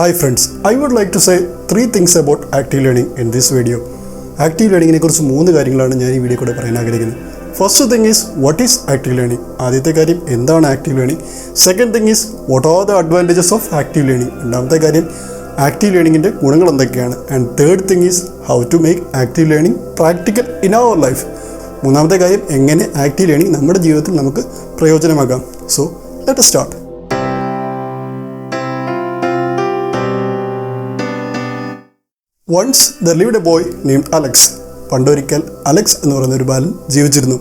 Hi friends, I would like to say 3 things about active learning in this video. Active learning കുറിച്ച് 3 കാര്യങ്ങളാണ് ഞാൻ ഈ വീഡിയോയിൽ പറയാൻ ആഗ്രഹിക്കുന്നത്. First thing is what is active learning? ആദ്യത്തെ കാര്യം എന്താണ് active learning? Second thing is what are the advantages of active learning? രണ്ടാമത്തെ കാര്യം active learningന്റെ ഗുണങ്ങൾ എന്തൊക്കെയാണ്? And third thing is how to make active learning practical in our life. മൂന്നാമത്തെ കാര്യം എങ്ങനെ active learning നമ്മുടെ ജീവിതത്തിൽ നമുക്ക് പ്രയോജനമാക്കാം. So let us start. Once there lived a boy named Alex. പണ്ടൊരിക്കൽ അലക്സ് എന്ന് പറയുന്ന ഒരു ബാലൻ ജീവിച്ചിരുന്നു.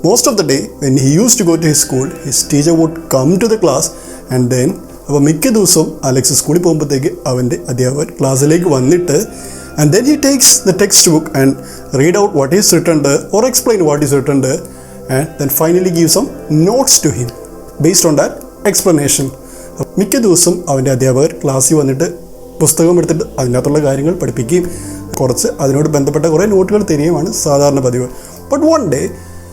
Most of the day when he used to go to his school, his teacher would come to the class and then അപ്പോൾ മിക്ക ദിവസവും Alex സ്കൂളിൽ പോകുമ്പോഴത്തേക്ക് അവൻ്റെ അധ്യാപകൻ ക്ലാസ്സിലേക്ക് വന്നിട്ട് and then he takes the textbook and read out what is written there or explain what is written there and then finally give some notes to him based on that explanation. മിക്ക ദിവസവും അവൻ്റെ അധ്യാപകർ ക്ലാസ്സിൽ വന്നിട്ട് പുസ്തകം എടുത്തിട്ട് അതിനകത്തുള്ള കാര്യങ്ങൾ പഠിപ്പിക്കുകയും കുറച്ച് അതിനോട് ബന്ധപ്പെട്ട കുറേ നോട്ടുകൾ തരികയുമാണ് സാധാരണ പതിവ്. But one day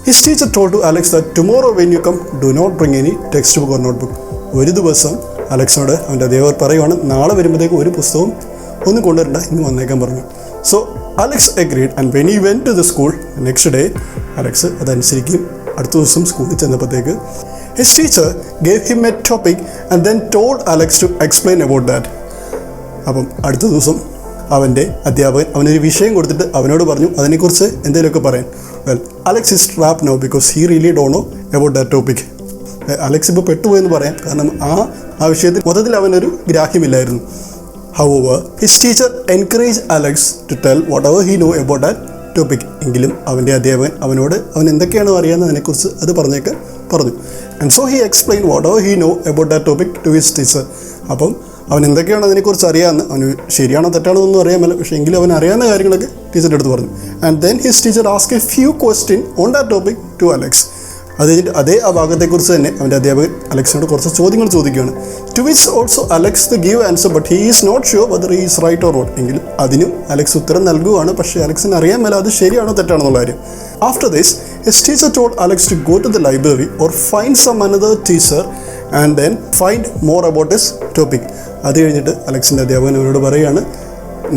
his teacher told to Alex that tomorrow when you come do not bring any text book or note book. ഒരു ദിവസം അലക്സിനോട് അവൻ്റെ അധ്യാപകർ പറയുവാണ് നാളെ വരുമ്പോഴത്തേക്കും ഒരു പുസ്തകവും ഒന്നും കൊണ്ടുവരണ്ട, ഇന്ന് വന്നേക്കാൻ പറഞ്ഞു. So Alex agreed and when he went to the school next day Alex അതനുസരിക്കും. അടുത്ത ദിവസം സ്കൂളിൽ ചെന്നപ്പോഴത്തേക്ക് his teacher gave him a topic and then told Alex to explain about that. അപ്പം അടുത്ത ദിവസം അവൻ്റെ അധ്യാപകൻ അവനൊരു വിഷയം കൊടുത്തിട്ട് അവനോട് പറഞ്ഞു അതിനെക്കുറിച്ച് എന്തെങ്കിലുമൊക്കെ പറയാൻ. Well Alex is trap now because he really don't know about that topic. Alex ഇപ്പോൾ പെട്ടുപോയെന്ന് പറയാം, കാരണം ആ വിഷയത്തിൽ മൊത്തത്തിൽ അവനൊരു ഗ്രാഹ്യമില്ലായിരുന്നു. However his teacher encourage Alex to tell whatever he know about that topic. എങ്കിലും അവൻ്റെ അധ്യാപകൻ അവനോട് അവൻ എന്തൊക്കെയാണോ അറിയാവുന്നതിനെക്കുറിച്ച് അത് പറഞ്ഞേക്കാൻ പറഞ്ഞു. And so he explain whatever he know about that topic to his teacher. അപ്പം അവൻ എന്തൊക്കെയാണ് അതിനെക്കുറിച്ച് അറിയാമെന്ന്, അവന് ശരിയാണോ തെറ്റാണോ എന്നൊന്നും അറിയാമല്ലോ, പക്ഷേ എങ്കിലും അവൻ അറിയാവുന്ന കാര്യങ്ങളൊക്കെ ടീച്ചറുടെ അടുത്ത് പറഞ്ഞു. And then his teacher ask a few question on that topic to Alex. അത് കഴിഞ്ഞിട്ട് അതേ ആ ഭാഗത്തെക്കുറിച്ച് തന്നെ അവൻ്റെ അധ്യാപകൻ അലക്സിനോട് കുറച്ച് ചോദ്യങ്ങൾ ചോദിക്കുകയാണ്. To which also Alex the give answer but he is not sure whether he is right or wrong. എങ്കിലും അതിനും അലക്സ് ഉത്തരം നൽകുകയാണ്, പക്ഷേ അലക്സിന് അറിയാൻ മേല അത് ശരിയാണോ തെറ്റാണോ എന്നുള്ള കാര്യം. After this his teacher told Alex to go to the library or find some another teacher and then find more about his topic. അത് കഴിഞ്ഞിട്ട് അലക്സിൻ്റെ അധ്യാപകൻ അവരോട് പറയുകയാണ്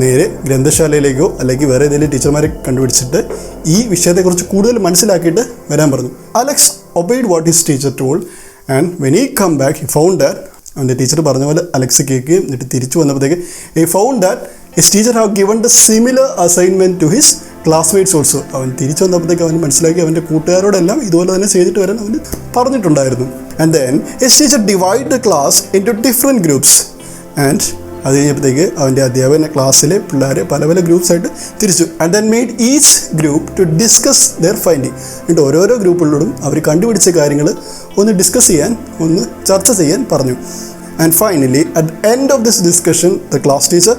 നേരെ ഗ്രന്ഥശാലയിലേക്കോ അല്ലെങ്കിൽ വേറെ ഏതെങ്കിലും ടീച്ചർമാരെ കണ്ടുപിടിച്ചിട്ട് ഈ വിഷയത്തെക്കുറിച്ച് കൂടുതൽ മനസ്സിലാക്കിയിട്ട് വരാൻ പറഞ്ഞു. Alex obeyed what his teacher told and when he come back he found that അവൻ്റെ ടീച്ചർ പറഞ്ഞ പോലെ അലക്സ് കേൾക്കുകയും എന്നിട്ട് തിരിച്ചു വന്നപ്പോഴത്തേക്ക് he found that his teacher have given the similar assignment to his classmates also. അവൻ തിരിച്ചു വന്നപ്പോഴത്തേക്ക് അവൻ മനസ്സിലാക്കി അവൻ്റെ കൂട്ടുകാരോടെല്ലാം ഇതുപോലെ തന്നെ ചെയ്തിട്ട് വരാൻ അവൻ പറഞ്ഞിട്ടുണ്ടായിരുന്നു. And then his teacher divide the class into different groups. And അത് കഴിഞ്ഞപ്പോഴത്തേക്ക് അവൻ്റെ അധ്യാപകനെ ക്ലാസ്സിലെ പിള്ളേരെ പല പല ഗ്രൂപ്പ്സായിട്ട് തിരിച്ചു. And then made each group to discuss their finding. എന്നിട്ട് ഓരോരോ ഗ്രൂപ്പുകളിലും അവർ കണ്ടുപിടിച്ച കാര്യങ്ങൾ ഒന്ന് ഡിസ്കസ് ചെയ്യാൻ, ഒന്ന് ചർച്ച ചെയ്യാൻ പറഞ്ഞു. And finally at the end of this discussion the class teacher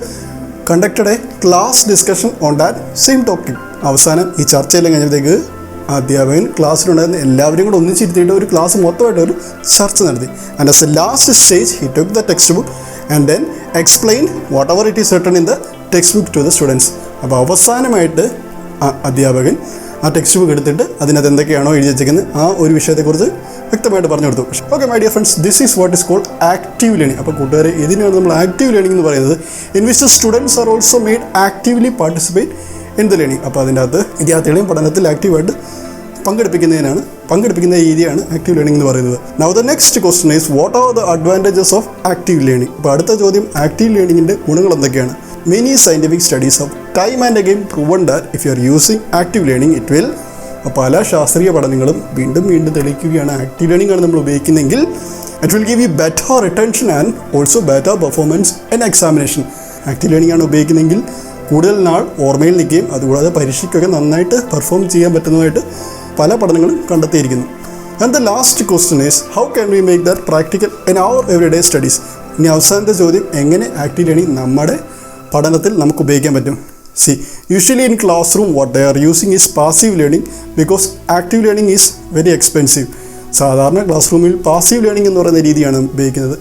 conducted A class discussion on that same topic. അവസാനം ഈ ചർച്ചയെല്ലാം കഴിഞ്ഞപ്പോഴത്തേക്ക് അധ്യാപകൻ ക്ലാസ്സിലുണ്ടായിരുന്ന എല്ലാവരും കൂടെ ഒന്നിച്ചിരുത്തിയിട്ട് ഒരു ക്ലാസ് മൊത്തമായിട്ട് ഒരു ചർച്ച നടത്തി. And as a last stage he took the text book and then explain whatever it is written in the text book to the students. അപ്പോൾ അവസാനമായിട്ട് അധ്യാപകൻ ആ ടെക്സ്റ്റ് ബുക്ക് എടുത്തിട്ട് അതിനകത്ത് എന്തൊക്കെയാണോ എഴുതി വെച്ചിരിക്കുന്നത് ആ ഒരു വിഷയത്തെക്കുറിച്ച് വ്യക്തമായിട്ട് പറഞ്ഞു കൊടുത്തു. Okay my dear friends, this is what is called active learning. അപ്പോൾ കൂട്ടുകാരെ, ഇതിനാണ് നമ്മൾ ആക്റ്റീവ് ലേണിംഗ് എന്ന് പറയുന്നത്. In which the students are also made actively participate in the learning. അപ്പോൾ അതിൻ്റെ അകത്ത് വിദ്യാർത്ഥികളെയും പഠനത്തിൽ ആക്റ്റീവായിട്ട് പങ്കെടുപ്പിക്കുന്ന രീതിയാണ് ആക്റ്റീവ് ലേണിംഗ് എന്ന് പറയുന്നത്. Now the next question is what are the advantages of active learning. അപ്പോൾ അടുത്ത ചോദ്യം ആക്റ്റീവ് ലേണിംഗിൻ്റെ ഗുണങ്ങൾ എന്തൊക്കെയാണ്? Many scientific studies have time and again proven that if you are using active learning it will. പല ശാസ്ത്രീയ പഠനങ്ങളും വീണ്ടും തെളിയിക്കുകയാണ് ആക്റ്റീവ് ലേണിംഗ് ആണ് നമ്മൾ ഉപയോഗിക്കുന്നതെങ്കിൽ it will give you better retention and also better performance in examination. Active learning ആണ് ഉപയോഗിക്കുന്നതെങ്കിൽ കൂടുതൽ നാൾ ഓർമ്മയിൽ നിൽക്കുകയും അതുകൂടാതെ പരീക്ഷയ്ക്കൊക്കെ നന്നായിട്ട് പെർഫോം ചെയ്യാൻ പറ്റുന്നതായിട്ട് പല പഠനങ്ങളും കണ്ടെത്തിയിരിക്കുന്നു. And the last question is how can we make that practical in our everyday studies. ഇനി അവസാനത്തെ ചോദ്യം, എങ്ങനെ ആക്റ്റീവ് ലേണിംഗ് നമ്മുടെ പഠനത്തിൽ നമുക്ക് ഉപയോഗിക്കാൻ പറ്റും? See, usually in classroom what they are using is passive learning because active learning is very expensive. സാധാരണ ക്ലാസ് റൂമിൽ പാസീവ് ലേണിംഗ് എന്ന് പറയുന്ന രീതിയാണ് ഉപയോഗിക്കുന്നത്.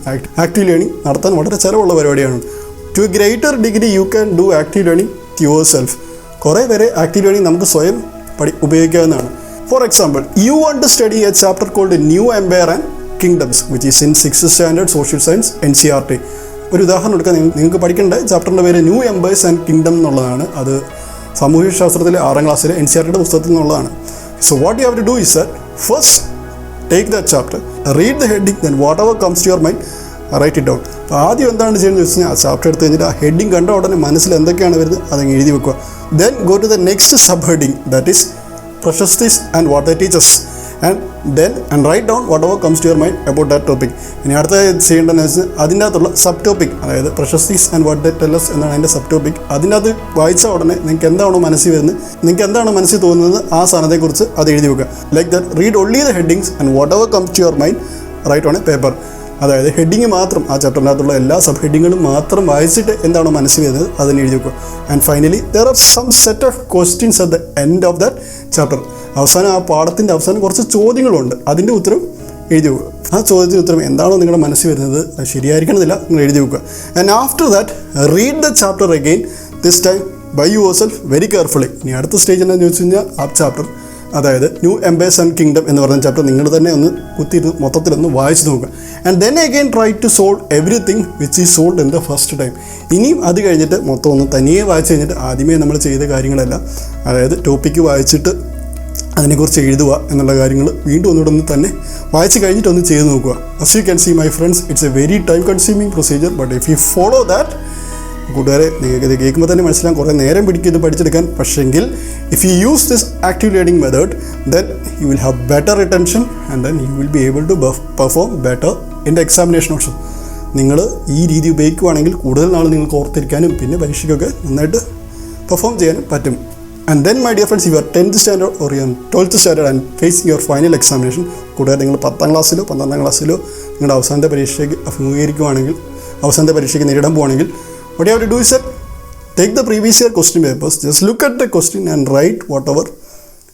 ആക്റ്റീവ് ലേണിംഗ് നടത്താൻ വളരെ ചിലവുള്ള പരിപാടിയാണ്. To a greater degree you can do active learning yourself. കുറേ വരെ ആക്റ്റീവ് ലേണിംഗ് നമുക്ക് സ്വയം ഉപയോഗിക്കാവുന്നതാണ്. For example, you want to study a chapter called new empire and kingdoms which is in 6th standard social science NCERT. ഒരു ഉദാഹരണം എടുക്കാൻ നിങ്ങൾക്ക് പഠിക്കേണ്ട ചാപ്റ്ററിൻ്റെ പേര് ന്യൂ എംപയേഴ്സ് ആൻഡ് കിങ്ഡം എന്നുള്ളതാണ്. അത് സാമൂഹ്യശാസ്ത്രത്തിലെ 6ാം ക്ലാസ്സിലെ NCERT പുസ്തകത്തിൽ നിന്നുള്ളതാണ്. So what you have to do is that first take that chapter, read the heading, then whatever comes to your mind write it down. അപ്പോൾ ആദ്യം എന്താണ് ചെയ്യുന്നത് വെച്ച് കഴിഞ്ഞാൽ ആ ചാപ്റ്റർ എടുത്ത് കഴിഞ്ഞിട്ട് ആ ഹെഡിങ് കണ്ട ഉടനെ മനസ്സിൽ എന്തൊക്കെയാണ് വരുന്നത് അതങ്ങ് എഴുതി വെക്കുക. Then go to the next sub heading, that is practices and what the teachers, and write down whatever comes to your mind about that topic. ഇനി അടുത്ത ചെയ്യേണ്ടതെന്ന് വെച്ചാൽ അതിൻ്റെ അകത്തുള്ള സബ് ടോപ്പിക്, അതായത് practices and what the tell us എന്നാണ് അതിൻ്റെ sub topic. അതിൻ്റെ അത് വായിച്ച ഉടനെ നിങ്ങൾക്ക് എന്താണോ മനസ്സിൽ വരുന്നത്, നിങ്ങൾക്ക് എന്താണോ മനസ്സിൽ തോന്നുന്നത് ആ സാധനത്തെക്കുറിച്ച് അത് എഴുതി വെക്കുക. Like that read only the headings and whatever comes to your mind write on a paper. അതായത് ഹെഡിങ് മാത്രം, ആ ചാപ്റ്ററിനകത്തുള്ള എല്ലാ സബ് ഹെഡിങ്ങുകളും മാത്രം വായിച്ചിട്ട് എന്താണോ മനസ്സിൽ വരുന്നത് അതിന് എഴുതി വെക്കുക. And finally there are some set of questions at the end of that chapter. അവസാനം ആ പാഠത്തിൻ്റെ അവസാനം കുറച്ച് ചോദ്യങ്ങളുണ്ട്, അതിൻ്റെ ഉത്തരം എഴുതി വെക്കുക. ആ ചോദ്യത്തിന് ഉത്തരം എന്താണോ നിങ്ങളുടെ മനസ്സിൽ വരുന്നത് അത് ശരിയായിരിക്കണമെന്നില്ല, നിങ്ങൾ എഴുതി വെക്കുക. And after that read the chapter again, this time by yourself very carefully. ഇനി അടുത്ത സ്റ്റേജ് എന്താണെന്ന് ചോദിച്ചു കഴിഞ്ഞാൽ ആ ചാപ്റ്റർ, അതായത് ന്യൂ എംപയേഴ്സ് ആൻഡ് കിങ്ഡം എന്ന് പറയുന്ന ചാപ്റ്റർ നിങ്ങൾ തന്നെ ഒന്ന് കുത്തിയിരുന്ന് മൊത്തത്തിലൊന്ന് വായിച്ച് നോക്കുക. And then again try to solve everything which is solved in the first time. ഇനിയും അത് കഴിഞ്ഞിട്ട് മൊത്തം ഒന്ന് തനിയെ വായിച്ച് കഴിഞ്ഞിട്ട് ആദ്യമേ നമ്മൾ ചെയ്ത കാര്യങ്ങളെല്ലാം, അതായത് ടോപ്പിക്ക് വായിച്ചിട്ട് അതിനെക്കുറിച്ച് എഴുതുക എന്നുള്ള കാര്യങ്ങൾ വീണ്ടും ഒന്നുകൂടെ തന്നെ വായിച്ച് കഴിഞ്ഞിട്ട് ഒന്ന് ചെയ്ത് നോക്കുക. As you can see my friends, it's a very time consuming procedure, but if you follow that, കൂട്ടുകാരെ നിങ്ങൾക്ക് ഇത് കേൾക്കുമ്പോൾ തന്നെ മനസ്സിലാകും കുറേ നേരം പിടിക്കും ഇത് പഠിച്ചെടുക്കാൻ. പക്ഷെങ്കിൽ if you use this active learning method, then you will have better retention and then you will be able to perform better in the examination also. നിങ്ങൾ ഈ രീതി ഉപയോഗിക്കുകയാണെങ്കിൽ കൂടുതൽ നാൾ നിങ്ങൾക്ക് ഓർത്തിരിക്കാനും പിന്നെ പരീക്ഷയ്ക്കൊക്കെ നന്നായിട്ട് പെർഫോം ചെയ്യാനും പറ്റും. And then my dear friends, if you are 10th standard or you are 12th standard and facing your final examination, കൂടാതെ നിങ്ങൾ 10ാം ക്ലാസ്സിലോ 12ാം ക്ലാസ്സിലോ നിങ്ങളുടെ അവസാനത്തെ പരീക്ഷയ്ക്ക് അഭിമുഖീകരിക്കുകയാണെങ്കിൽ, അവസാനത്തെ പരീക്ഷയ്ക്ക് നേരിടാൻ പോകുകയാണെങ്കിൽ, what you have to do is that take the previous year question papers, just look at the question and write whatever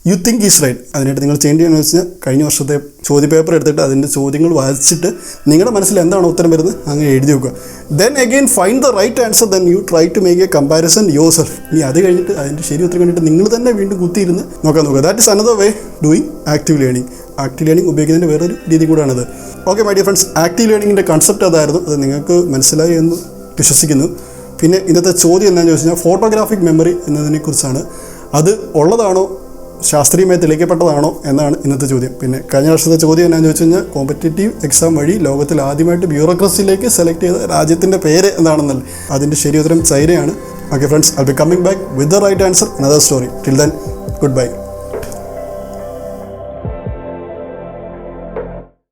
you think is right. അതിനായിട്ട് നിങ്ങൾ ചെയ്യേണ്ടതെന്ന് വെച്ച് കഴിഞ്ഞാൽ കഴിഞ്ഞ വർഷത്തെ ചോദ്യപേപ്പർ എടുത്തിട്ട് അതിൻ്റെ ചോദ്യങ്ങൾ വായിച്ചിട്ട് നിങ്ങളുടെ മനസ്സിൽ എന്താണോ ഉത്തരം വരുന്നത് അങ്ങനെ എഴുതി വെക്കുക. Then again find the right answer, then you try to make a comparison yourself. ഇനി അത് കഴിഞ്ഞിട്ട് അതിൻ്റെ ശരി ഉത്തരം കണ്ടിട്ട് നിങ്ങൾ തന്നെ വീണ്ടും കുത്തിയിരുന്ന് നോക്കാൻ നോക്കുക. That is another way doing active learning. Active learning ഉപയോഗിക്കുന്നതിൻ്റെ വേറൊരു രീതി കൂടാണത്. Okay my dear friends, active ലേണിങ്ങിൻ്റെ കൺസെപ്റ്റ് അതായിരുന്നു. അത് നിങ്ങൾക്ക് മനസ്സിലായി എന്ന് വിശ്വസിക്കുന്നു. പിന്നെ ഇന്നത്തെ ചോദ്യം എന്താണെന്ന് ചോദിച്ചു കഴിഞ്ഞാൽ ഫോട്ടോഗ്രാഫിക് മെമ്മറി എന്നതിനെക്കുറിച്ചാണ്. അത് ഉള്ളതാണോ, ശാസ്ത്രീയമായി തെളിയിക്കപ്പെട്ടതാണോ എന്നാണ് ഇന്നത്തെ ചോദ്യം. പിന്നെ കഴിഞ്ഞ വർഷത്തെ ചോദ്യം എന്താണെന്ന് ചോദിച്ചു കഴിഞ്ഞാൽ കോമ്പറ്റേറ്റീവ് എക്സാം വഴി ലോകത്തിൽ ആദ്യമായിട്ട് ബ്യൂറോക്രസിയിലേക്ക് സെലക്ട് ചെയ്ത രാജ്യത്തിൻ്റെ പേര് എന്താണെന്നല്ലേ. അതിൻ്റെ ശരി ഉത്തരം ചൈനയാണ്. Okay friends, I will be coming back with the right answer, another story. Till then, good by.